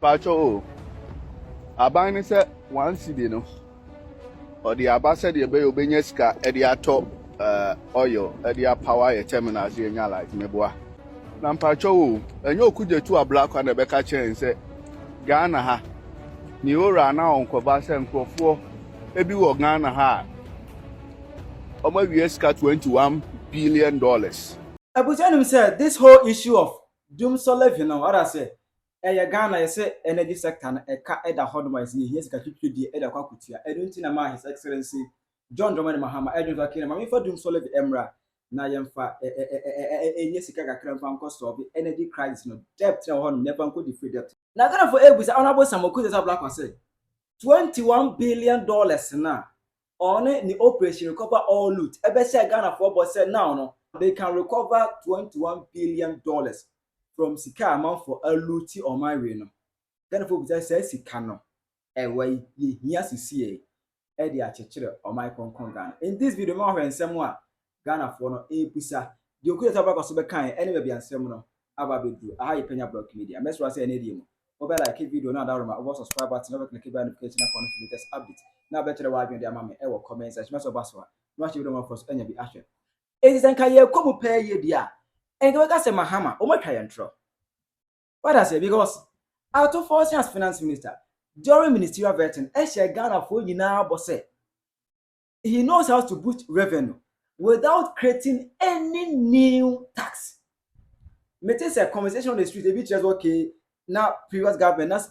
Pacho, abang say one city no, or the abasa the bay obenyeska ediato oil, edia power terminals in your life, meboa. Nampacho, and you could do a black on the Becca chain say, Ghana ha, ni ora na on Kobasa and Crofo, ebi wo Ghana ha. Omo wieska $21 billion. Abuja said this whole issue of Dumsor Levy now, what I say, Ghana, I say energy sector, a car at the hardwise, here's got to be the Eda Kakutia. I don't think His Excellency John Mahama, I don't know for Dumsor Levy Emra, Nayamfa, a Yesica Cram cost of the energy crisis, no debt, never could defeat debt. Now, Ghana for Abuja, Honorable Hon Okudzeto Ablakwa say $21 billion now on the operation recover all loot. Ebe say Ghana for but said now no. They can recover $21 billion from Sika amount for a looty or my reno. Then for says Sikano, a way he has to see a chechere or my concon Ghana. In this video, more and someone Ghana for no a pisa. You could have a super kind anyway be a seminar about do a high Penyah block media. Mess was an idiom. Over like a video now that I was subscribe button, never click the notification on the latest update. Now better the wife and their mammy ever comments as much of us. Not you don't for any be action. It is encouraged to pay you dear. And go say Mahama, oh my client. What I say because out of force as finance minister during ministerial vetting, Ghana for you now, but say he knows how to boost revenue without creating any new tax. Meeting a conversation on the street, a bit just okay. Now previous government that's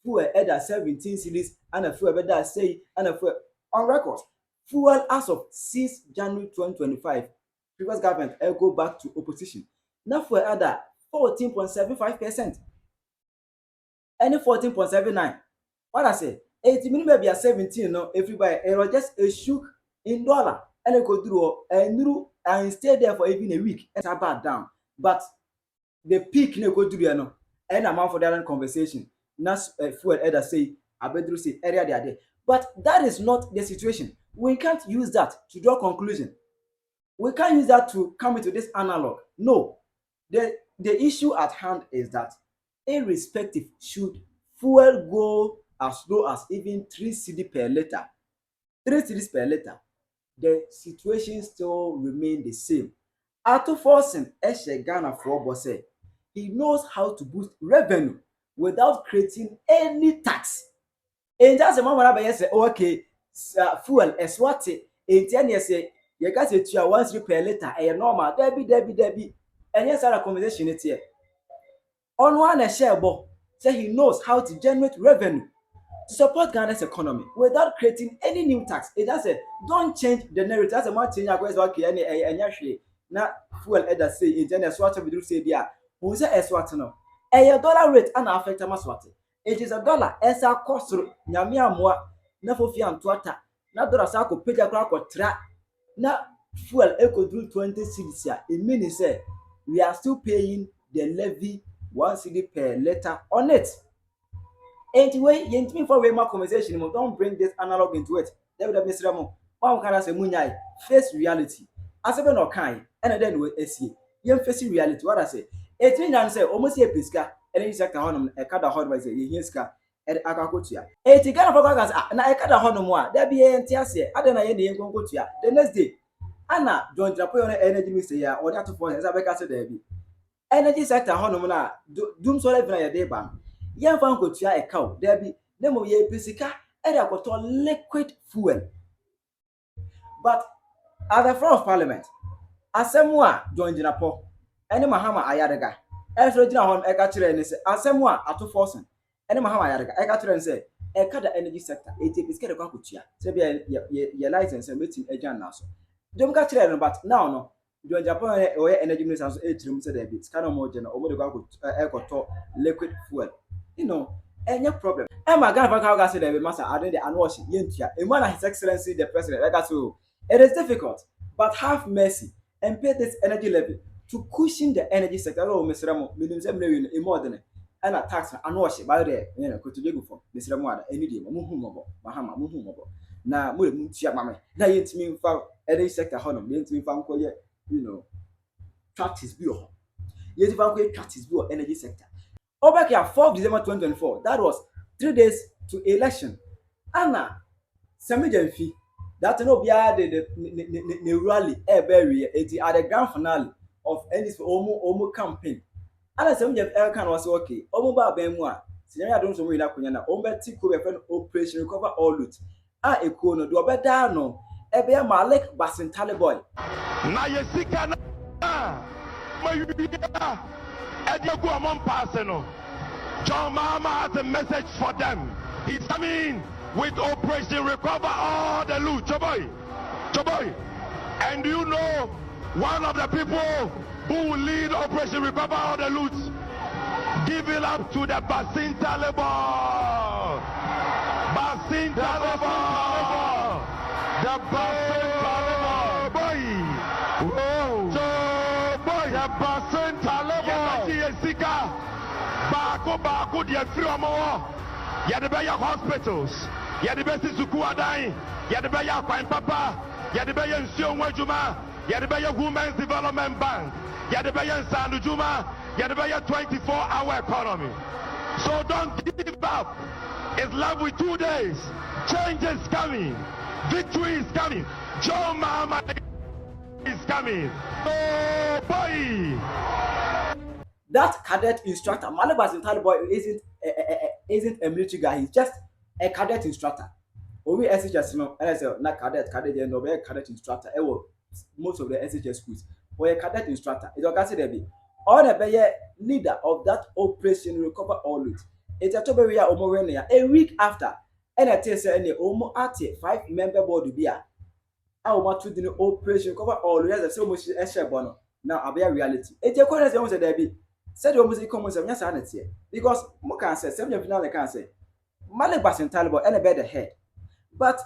fuel either 17 cities and a fuel better say and a fuel on record. Fuel as of 6 January 2025, previous government go back to opposition. Now for other 14.75%. Any 14.79. What I say? 80 minimum be 17. No, everybody it was just a shook in dollar and it go through and stay there for even a week. It's about down. But the peak no go through no. And amount for that conversation. Not fuel either say Abedru say area there. But that is not the situation. We can't use that to draw conclusion. We can't use that to come into this analog. No. The issue at hand is that irrespective should fuel go as low as even 3 cedi per liter. 3 cedis per liter. The situation still remain the same. Ato forcing Eshe Ghana for Bose. He knows how to boost revenue without creating any tax. And that's the moment I say, okay, fuel is what it. In 10 years, you got it to 1 cedi per liter. And normal, Debbie. And yes, our conversation is here. On one a share ball, say he knows how to generate revenue to support Ghana's economy without creating any new tax. It does say, don't change the narrative. That's a more change. I go okay, and actually, now fuel either say in 10 years, what we do say there. Who's a swat no? A dollar rate and affect a maswati. It is a dollar as a cost through Yamia Moa, Nafofian Twata, not dollar sako pay a crack or track. Now fuel echo through 20 cities. It means say we are still paying the levy 1 cedi per liter on it. Anyway, you me for more conversation. Don't bring this analog into it. David Mr. Mo, one can say Munyai, face reality. As a no kind, and then we see. You face reality. What I say. It means say almost a pisca, and it's like a honum, a cat a hot by say, Yinska, and Akakutia. It is kind of focus, and I cut a honum. There be a tiase, I don't know any Yankotia. The next day, Anna, don't drop on energy minister or that for as I became there. Energy sector honumana, Dumsor Levy a day ban. Young fan could try a cow, there be no more ye pisica, and I got liquid fuel. But at the floor of parliament, as someone joined in a poor. Any Mahama Ayadaga. As Regina Hon Ekatre and say, as someone at 2 forcing. Any Mahama Ayadaga, Ekatre and say, Eka the energy sector, it is get a kakutia. Say, your license and meeting a jan now. Don't catch it, but now no. Join Japan or energy ministers 8 rooms a day. It's kind of more general over the echo liquid fuel. You know, any problem. And my grandfather said, the master, I didn't unwash Yentia. A man, His Excellency the President, like us. It is difficult, but have mercy and pay this energy levy. To cushion the energy sector, Mr. Ramo, million in more than and a tax and wash it by there, go to Jago for Mr. Ramada, any day, Mahama, Muhumobo. Now, Mutia Mamma, now you mean for energy sector, Honor, you found, tract his bill. Yet if I cut his bill energy sector. Over here, 4th December 2024, that was 3 days to election. Anna, Sami Jenfi, that no be the rally, bury it at the grand finale of any Omo campaign. Anna Sami Jenfi can was okay. Omo ba Benwa, Senior don't know that Kunyana, Ombe Tiku, operation recover all loot. Ah, a corner, do a better no, Ebe Malek Basin Taliboy. Na yesika na mayuya edegu among personal. John Mahama has a message for them. He's coming with Operation Recover All the Loot. Choboy. And you know one of the people who will lead Operation Recover All the Loot? Give it up to the Basin Taliban. Basin Taliban. The Basin Taliban. Boy. So boy, the Basin Taliban. Yes, Baako de afiri omo ya de be ya hospitals ya de be sisuku adan ya de be ya kwan papa ya de be ya nsuo nwadwuma ya de be ya women's development bank ya de be ya nsandujuma ya de be ya 24-hour economy. So don't give up. It's love with 2 days. Change is coming. Victory is coming. Joe Mahama is coming. Oh boy. That cadet instructor, Malik Basin Taliboy, isn't a military guy. He's just a cadet instructor. We SHS, you know, not cadet, no, a cadet instructor. Most of the SHS schools, or a cadet instructor. It's okay, Debbie. Or the leader of that operation recover all it. It's a Toberia Omorenia. A week after, and I tell you, any Omo Ati 5-member board be a. I want to do the operation recover all the other so much extra bono. Now, I'll be a reality. It's a question as Debbie. Said the music comes of sanity because Mokan says, semi finale can say, Malik Basin Taliban and a better head. But,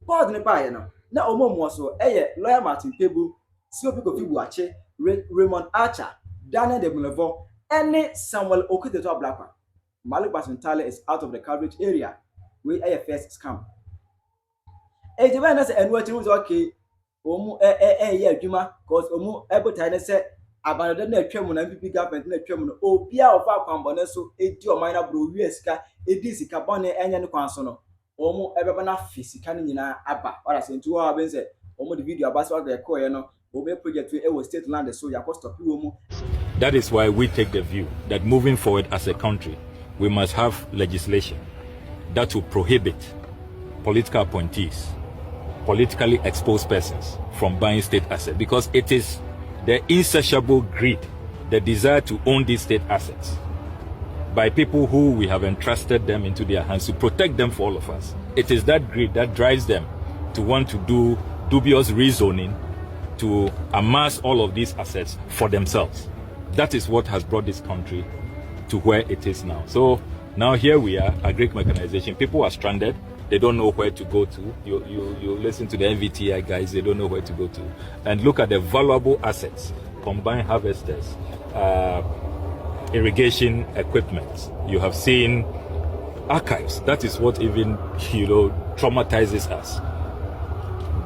pardon the buyer now Omo was so, lawyer Martin Pebu, Sopiko Fibuache, Raymond Archer, Daniel de Boulevard, and Samuel Okudzeto Ablakwa. Malik Basin Taliban is out of the coverage area where AFS scam. A divine and watching was okay. Omo Juma, cause Omo able to say. Abandon the Chairman and PP government, the Chairman, or Pia of our Camboneso, 80 or minor blue Yeska, Edisi Cabone and Consono, Omo Ebana Fisicanina Abba, or as in 2 hours, Omo the video about the Koyano, Obe project to Ewo State land, so Yacosta Pumo. That is why we take the view that moving forward as a country, we must have legislation that will prohibit political appointees, politically exposed persons from buying state assets, because it is the insatiable greed, the desire to own these state assets by people who we have entrusted them into their hands to protect them for all of us. It is that greed that drives them to want to do dubious rezoning to amass all of these assets for themselves. That is what has brought this country to where it is now. So now here we are, agric mechanization. People are stranded. They don't know where to go to. You listen to the NVTI guys, they don't know where to go to. And look at the valuable assets, combined harvesters, irrigation equipment. You have seen archives. That is what even, traumatizes us.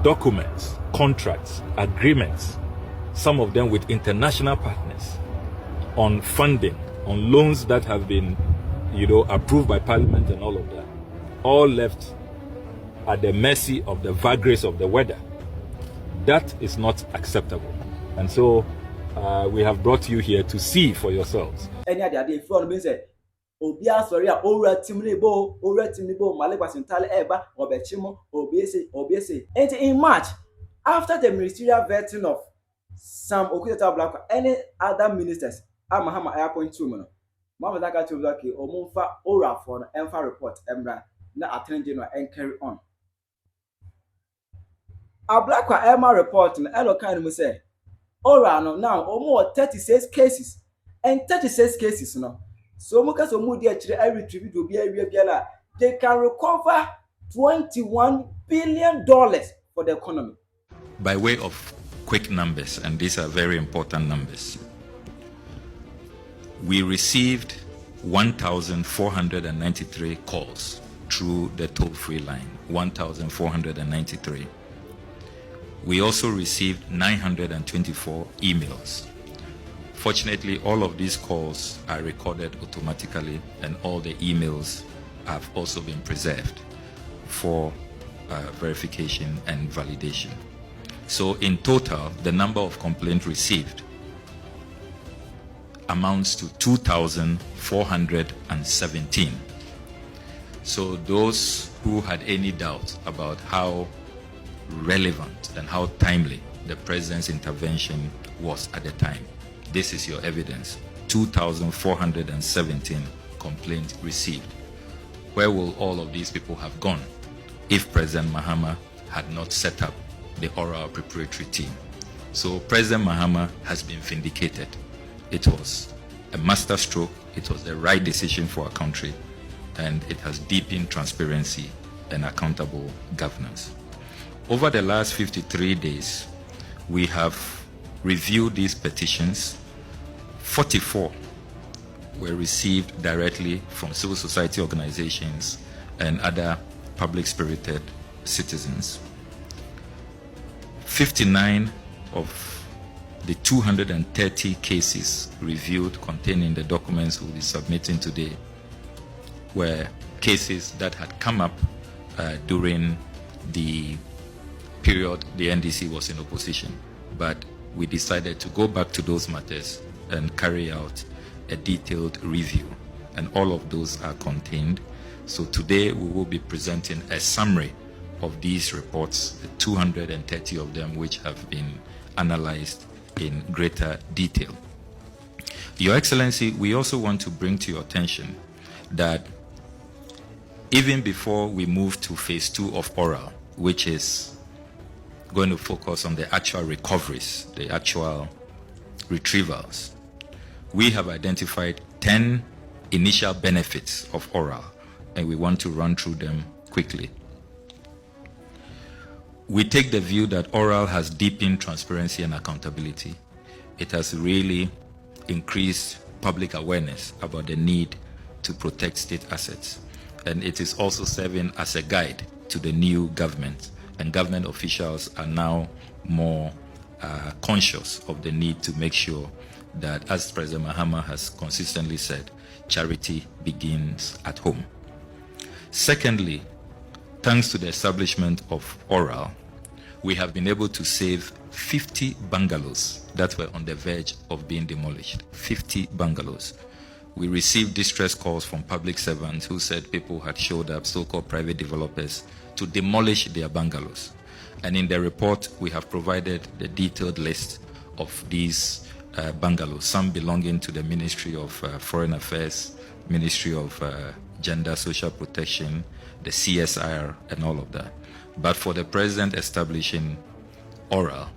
Documents, contracts, agreements, some of them with international partners on funding, on loans that have been, approved by Parliament and all of that. All left at the mercy of the vagaries of the weather. That is not acceptable. And so we have brought you here to see for yourselves. Any other day, from me say, Obia sorry, Ora Timlibo, Malik Basin Taliban Eba, Obechimo, Obiese. And in March, after the ministerial vetting of Sam Okudzeto Ablakwa, any other ministers, Mahama Airpoint 2 Mama Daka to Blaki, Omunfa, Ora for the Enfa report, Embra. Na Attorney General and carry on. Ablakwa Emma report na Elo kind of say, Ora no now almost 36 cases and 36 cases no. So much so moody actually every tribute will be a they can recover $21 billion for the economy. By way of quick numbers, and these are very important numbers, we received 1,493 calls through the toll-free line, 1,493. We also received 924 emails, Fortunately, all of these calls are recorded automatically, and all the emails have also been preserved for verification and validation. So in total, the number of complaints received amounts to 2,417. So those who had any doubt about how relevant and how timely the president's intervention was at the time, this is your evidence. 2,417 complaints received. Where will all of these people have gone if President Mahama had not set up the oral preparatory team? So President Mahama has been vindicated. It was a masterstroke. It was the right decision for our country, and it has deepened transparency and accountable governance. Over the last 53 days, we have reviewed these petitions. 44 were received directly from civil society organizations and other public-spirited citizens. 59 of the 230 cases reviewed containing the documents we'll be submitting today were cases that had come up during the period the NDC was in opposition. But we decided to go back to those matters and carry out a detailed review, and all of those are contained. So today we will be presenting a summary of these reports, the 230 of them which have been analyzed in greater detail. Your Excellency, we also want to bring to your attention that even before we move to phase 2 of oral, which is going to focus on the actual recoveries, the actual retrievals, we have identified 10 initial benefits of oral, and we want to run through them quickly. We take the view that oral has deepened transparency and accountability. It has really increased public awareness about the need to protect state assets. And it is also serving as a guide to the new government. And government officials are now more conscious of the need to make sure that, as President Mahama has consistently said, charity begins at home. Secondly, thanks to the establishment of oral, we have been able to save 50 bungalows that were on the verge of being demolished. 50 bungalows. We received distress calls from public servants who said people had showed up, so-called private developers, to demolish their bungalows. And in the report, we have provided the detailed list of these bungalows, some belonging to the Ministry of Foreign Affairs, Ministry of Gender, Social Protection, the CSIR, and all of that. But for the president establishing oral,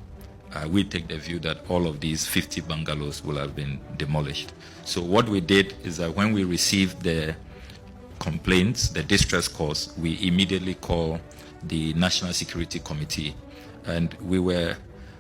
we take the view that all of these 50 bungalows will have been demolished. So what we did is that when we received the complaints, the distress calls, we immediately called the National Security Committee, and we were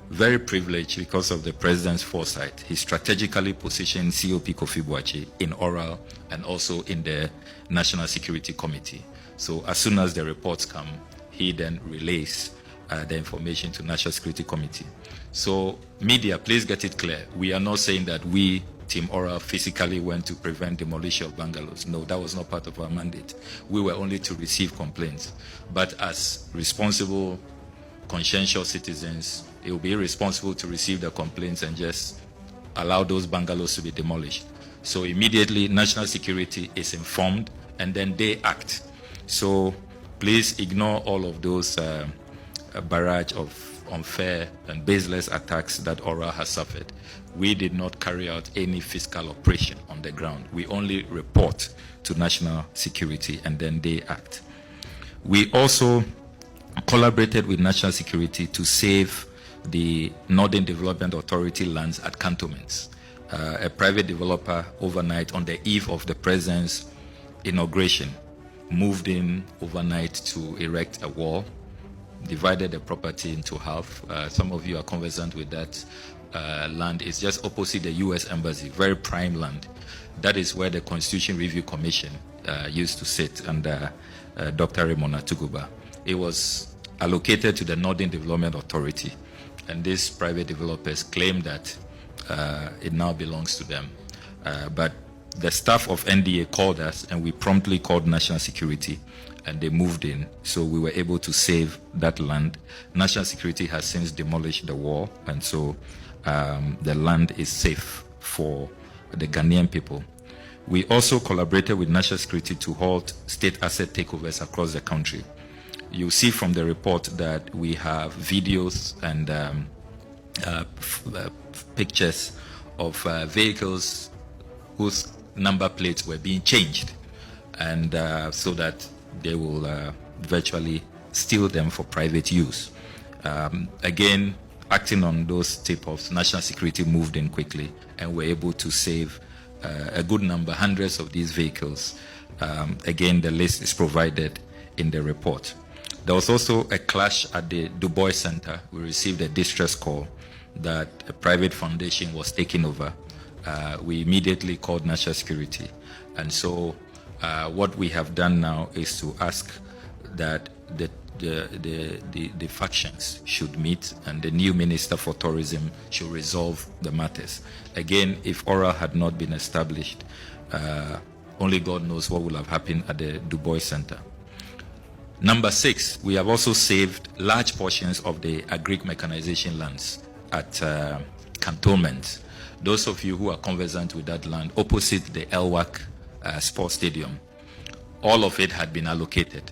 very privileged because of the president's foresight. He strategically positioned COP Kofi Boakye in oral and also in the National Security Committee. So as soon as the reports come, he then relays the information to National Security Committee. So media, please get it clear. We are not saying that we, Team Oral, physically went to prevent demolition of bungalows. No, that was not part of our mandate. We were only to receive complaints. But as responsible, conscientious citizens, it will be irresponsible to receive the complaints and just allow those bungalows to be demolished. So immediately, national security is informed, and then they act. So please ignore all of those barrage of unfair and baseless attacks that Oral has suffered. We did not carry out any fiscal operation on the ground. We only report to national security, and then they act. We also collaborated with national security to save the Northern Development Authority lands at cantonments. A private developer overnight on the eve of the president's inauguration moved in overnight to erect a wall, divided the property into half. Some of you are conversant with that land. It's just opposite the U.S. Embassy, very prime land. That is where the Constitution Review Commission used to sit under Dr. Raymond Atuguba. It was allocated to the Northern Development Authority, and these private developers claimed that it now belongs to them. But the staff of NDA called us, and we promptly called National Security, and they moved in, so we were able to save that land. National Security has since demolished the wall, and so the land is safe for the Ghanaian people. We also collaborated with National Security to halt state asset takeovers across the country. You see from the report that we have videos and pictures of vehicles whose number plates were being changed, and so that they will virtually steal them for private use. Again, acting on those tip-offs, National Security moved in quickly and were able to save a good number, hundreds of these vehicles. Again, the list is provided in the report. There was also a clash at the Du Bois Center. We received a distress call that a private foundation was taking over. We immediately called National Security, and so what we have done now is to ask that the factions should meet, and the new Minister for Tourism should resolve the matters. Again, if oral had not been established, only God knows what would have happened at the Du Bois Center. Number 6, we have also saved large portions of the agric mechanization lands at Cantonment. Those of you who are conversant with that land, opposite the Elwak Sports Stadium, all of it had been allocated.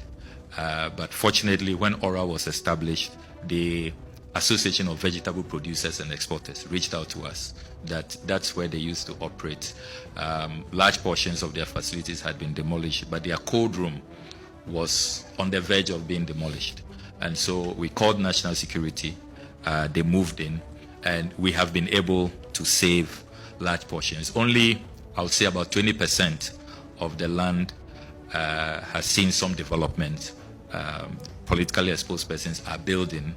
But fortunately, when ORA was established, the Association of Vegetable Producers and Exporters reached out to us that that's where they used to operate. Large portions of their facilities had been demolished, but their cold room was on the verge of being demolished. And so we called National Security, they moved in, and we have been able to save large portions. Only, I would say, about 20% of the land has seen some development. Politically exposed persons are building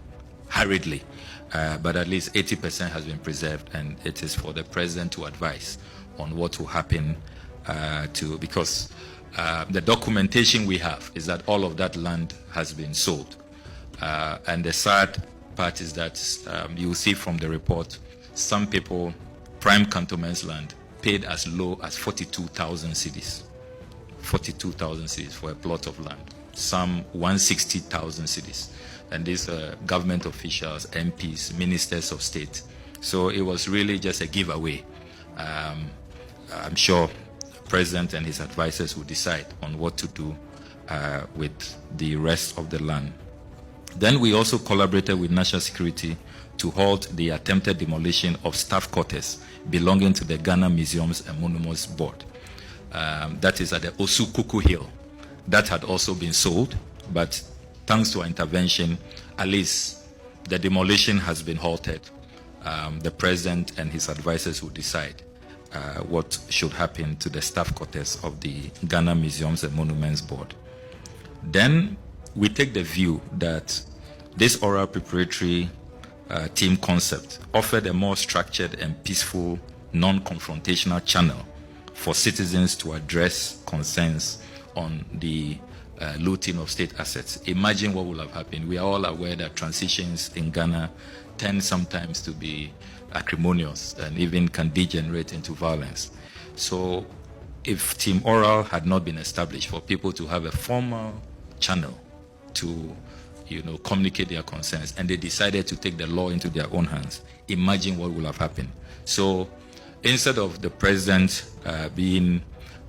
hurriedly, but at least 80% has been preserved, and it is for the president to advise on what will happen because the documentation we have is that all of that land has been sold. And the sad part is that you will see from the report, some people, prime cantonment's land, paid as low as 42,000 cedis. 42,000 cedis for a plot of land. Some 160,000 cedis. And these are government officials, MPs, ministers of state. So it was really just a giveaway. I'm sure the president and his advisors will decide on what to do with the rest of the land. Then we also collaborated with National Security to halt the attempted demolition of staff quarters belonging to the Ghana Museums and Monuments Board. That is at the Osukuku Hill. That had also been sold, but thanks to our intervention, at least the demolition has been halted. The president and his advisors will decide what should happen to the staff quarters of the Ghana Museums and Monuments Board. Then we take the view that this oral preparatory team concept offered a more structured and peaceful, non-confrontational channel for citizens to address concerns on the looting of state assets. Imagine what would have happened. We are all aware that transitions in Ghana tend sometimes to be acrimonious and even can degenerate into violence. So if Team Oral had not been established for people to have a formal channel to communicate their concerns, and they decided to take the law into their own hands, imagine what would have happened. So instead of the president being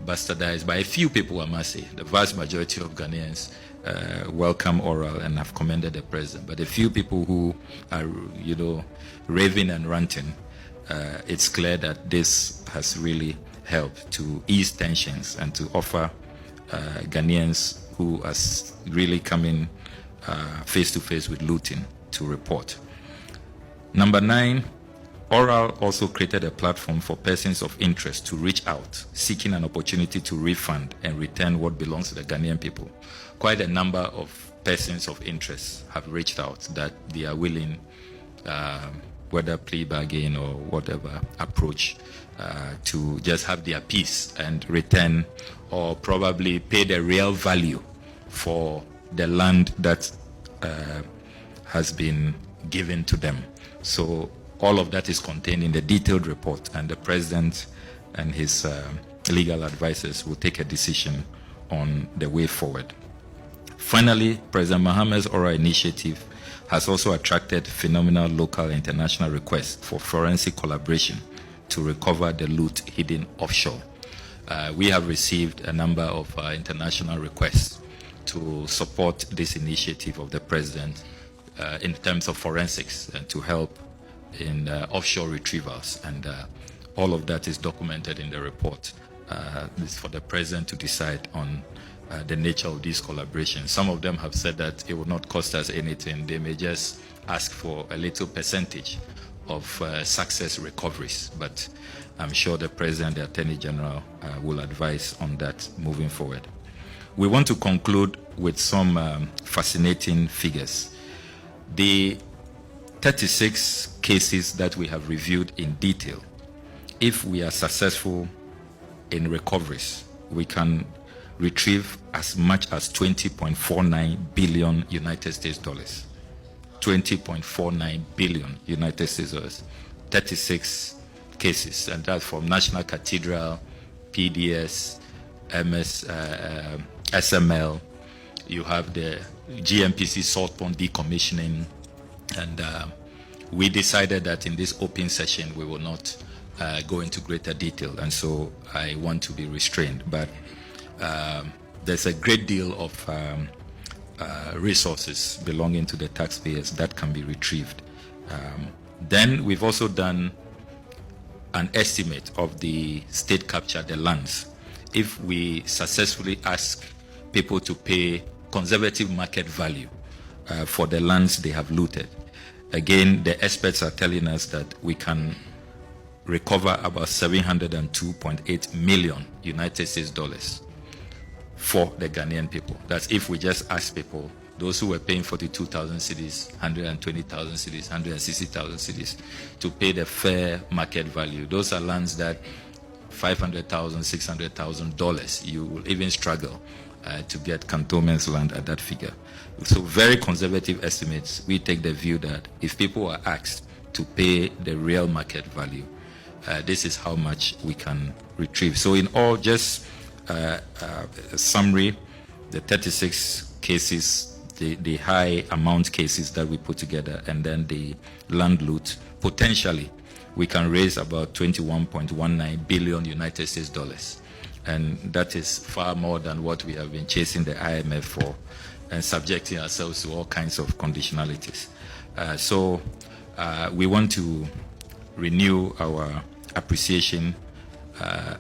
bastardized by a few people, I must say, the vast majority of Ghanaians welcome oral and have commended the president, but a few people who are raving and ranting, it's clear that this has really helped to ease tensions and to offer Ghanaians who are really coming face to face with looting to report. Number 9, Oral also created a platform for persons of interest to reach out, seeking an opportunity to refund and return what belongs to the Ghanaian people. Quite a number of persons of interest have reached out that they are willing, whether plea bargain or whatever approach, to just have their peace and return, or probably pay the real value for the land that has been given to them. So all of that is contained in the detailed report, and the president and his legal advisors will take a decision on the way forward. Finally, President Mahama's oral initiative has also attracted phenomenal local and international requests for forensic collaboration to recover the loot hidden offshore. We have received a number of international requests to support this initiative of the president in terms of forensics and to help in offshore retrievals, and all of that is documented in the report. It's for the president to decide on the nature of these collaborations. Some of them have said that it will not cost us anything. They may just ask for a little percentage of success recoveries, but I'm sure the president, the attorney general will advise on that moving forward. We want to conclude with some fascinating figures. The 36 cases that we have reviewed in detail, if we are successful in recoveries, we can retrieve as much as 20.49 billion United States dollars. 20.49 billion United States dollars. 36 cases, and that's from National Cathedral, PDS, MS, SML. You have the GMPC salt pond decommissioning, and we decided that in this open session we will not go into greater detail, and so I want to be restrained. But there's a great deal of resources belonging to the taxpayers that can be retrieved. Then we've also done an estimate of the state capture, the lands. If we successfully ask people to pay conservative market value for the lands they have looted, again, the experts are telling us that we can recover about 702.8 million United States dollars for the Ghanaian people. That's if we just ask people, those who were paying 42,000 cedis, 120,000 cedis, 160,000 cedis, to pay the fair market value. Those are lands that $500,000, $600,000, you will even struggle to get cantonments land at that figure. So very conservative estimates. We take the view that if people are asked to pay the real market value, this is how much we can retrieve. So in all, just a summary, the 36 cases, the high amount cases that we put together, and then the land loot, potentially we can raise about 21.19 billion United States dollars. And that is far more than what we have been chasing the IMF for and subjecting ourselves to all kinds of conditionalities. So we want to renew our appreciation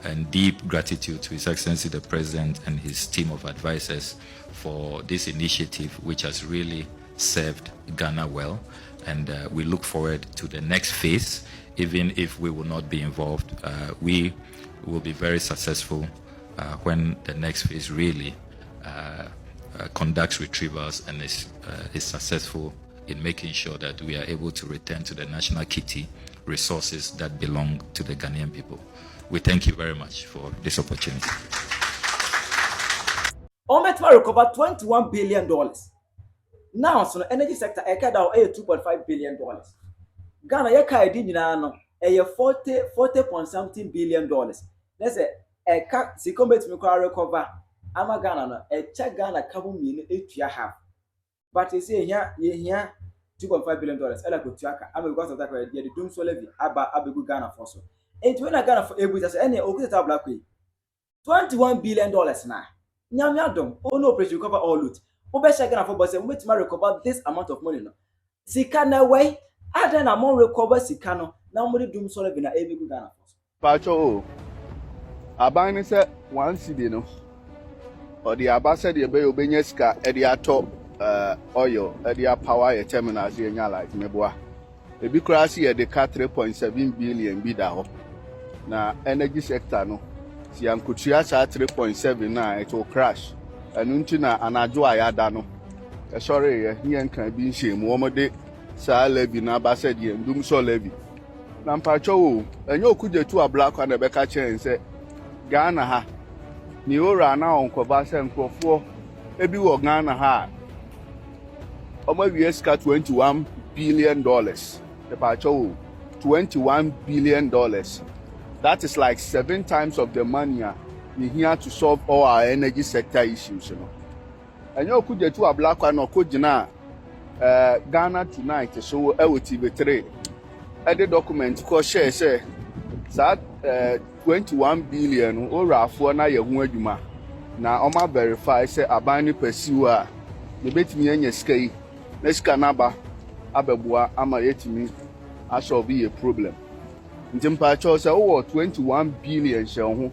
and deep gratitude to His Excellency the President and his team of advisors for this initiative, which has really served Ghana well. And we look forward to the next phase. Even if we will not be involved, we will be very successful when the next phase really conducts retrievals and is successful in making sure that we are able to return to the national kitty resources that belong to the Ghanaian people. We thank you very much for this opportunity. Ometma recover $21 billion. Now, so the energy sector, I can down $2.5 billion. Ghana, you can do a 40 billion dollars. Let's say a cat, see, come to recover. I'm a Ghana, a check Ghana, carbon mean 8 half. But you say here, $2.5 billion. Ella could track. I'm a gossip that the Dumsor Levy, Ababu Ghana for so. And when I Ghana for a with us, any Okudzeto Ablakwa $21 billion now. Nyamyadom, oh no, please recover all loot. Obesha Ghana for boss, and wait to recover this amount of money. Sikana way, I then a more recover Sikano, now money Dumsor Levy na Ababu Ghana for. Pacho, Abani said one city, or the Abasa de Bay Benyeska, Ediato, oil, Edia power, terminals, and Yala, Meboa. The big crash here, the cat 3.7 billion bidao. Na energy sector no. Si Ankutia 3.79, it will crash. And Untina Anajo Ayada no. Sorry, here can be shame. Womade, Sa Levy, Nabasedi, and Dumsor Levy. Nampacho, and Hon Okudzeto Ablakwa Mahama and said, Ghana ha. Ni ora na onkobasa nkofo ebi wo Ghana ha. Omo wies ka $21 billion. The pacho $21 billion. That is like 7 times of the money we here to solve all our energy sector issues. And you could get to Ablakwa no Kojina Ghana tonight, so TV3. The document called share say that 21 billion or for na yehunadwuma na oma verify say abani pursue a ye betimi anya sika yi na sika na ba abebua ama yetimi asolve a problem ntimpa cho say oh 21 billion she ho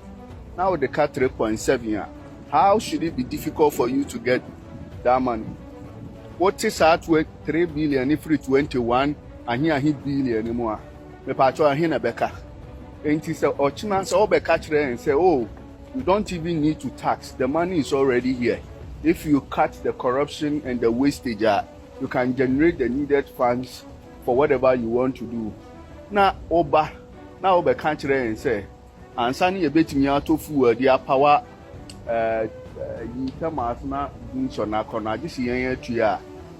now the cut 3.7 how should it be difficult for you to get that money? What is at 3 billion if 21 and here billion more me pa cho here na beka enti say ochina say obeka kire and say oh you don't even need to tax, the money is already here. If you cut the corruption and the wastage, you can generate the needed funds for whatever you want to do. Now can't and say and sani a bit me out of their power you come as na Dumsor na corner this year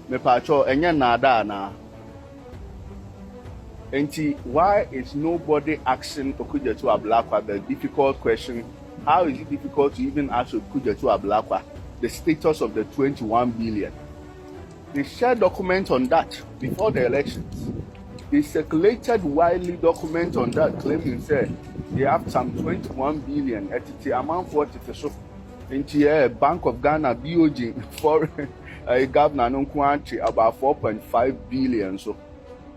me pacho enya nada na. Why is nobody asking Okudzeto Ablakwa the difficult question? How is it difficult to even ask Okudzeto Ablakwa the status of the 21 billion? They shared documents on that before the elections. They circulated widely documents on that, claiming said they have some 21 billion at the amount for it. So, into Bank of Ghana, BOG, foreign governor, no country about 4.5 billion. So,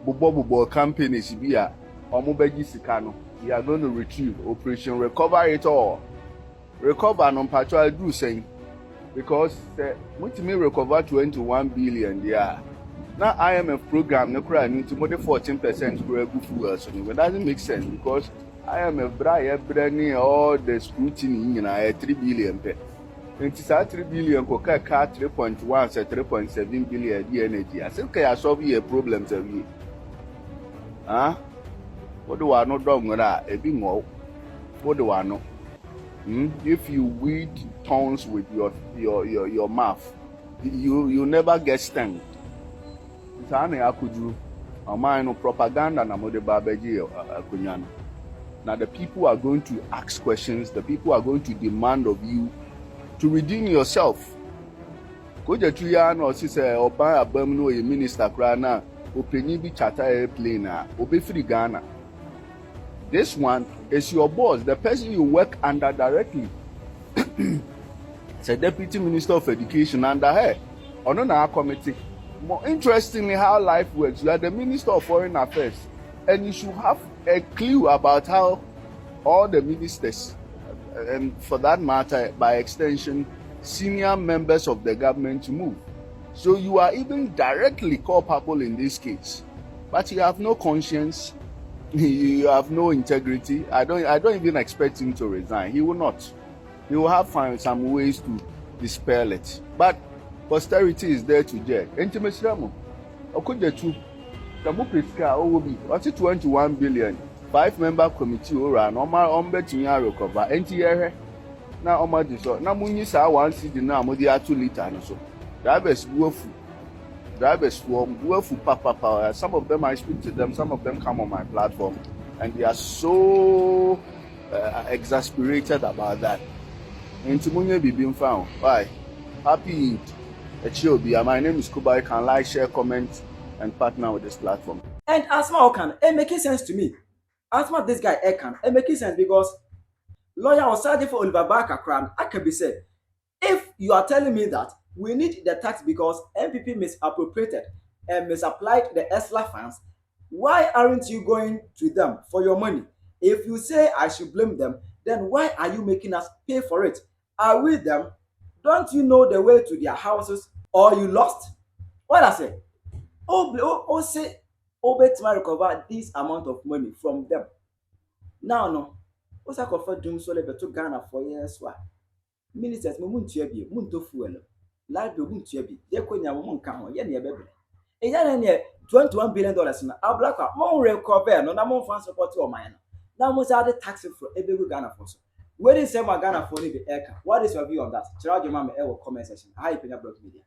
Bubo companies via Omubeji Sikano. We are going to retrieve operation recover it all. Recover non patrol do saying because what me recover 21 billion yeah. Now IMF program no cry need to more 14% grow fuel so it doesn't make sense because IMF bra all the scrutiny in 3 billion pe. It is 3 billion ko ka 3.1 say 3.7 billion the energy. I think I solve a problem to huh? What do I know dog that a bit more? What do I know? If you weed tongues with your mouth, you never get stung. It's only I could do a mind of propaganda na mode babeji kunyano. Now the people are going to ask questions, the people are going to demand of you to redeem yourself. Okudzeto ya no si say oban abam no a minister kra na openi bi charter airplane na obe free Ghana. This one is your boss, the person you work under directly. It's a deputy minister of education under her. On our committee. More interestingly, how life works. You are the minister of foreign affairs, and you should have a clue about how all the ministers, and for that matter, by extension, senior members of the government move. So you are even directly culpable in this case, but you have no conscience. You have no integrity. I don't even expect him to resign. He will not. He will have found some ways to dispel it. But posterity is there to judge. Intimacy Okudzeto the Mupriska OB what's 21 billion 5-member committee ora normal betting recover NTR na Oma diso na munyi sa 1 cedi na amodi 2 liter no so drivers papa. Some of them I speak to them, some of them come on my platform, and they are so exasperated about that. Intimunye bibim found. Bye. Happy Eid. My name is Kuba. You can like, share, comment, and partner with this platform. And Asma Okan, it making sense to me. Asma this guy Ekan, it making sense because lawyer was starting for Oliver Barker crime. I can be said, if you are telling me that we need the tax because MPP misappropriated and misapplied the ESLA funds, why aren't you going to them for your money? If you say I should blame them, then why are you making us pay for it? Are we them? Don't you know the way to their houses or you lost? What I say? Say, Obetima recover this amount of money from them. Now, no. What's I call for Dumsor Levy to Ghana for years? Why? Ministers, Muntuabi, Muntofuel. Life will be cheap. They couldn't have one count, Yenny baby. A year $21 billion in Ablakwa, more recover, no more fund support or mine. Now, most are the taxes for every Ghana for so. Where is Emma Ghana for the air? What is your view on that? Gerard, your mama, comment section. Hi, Penyah Media.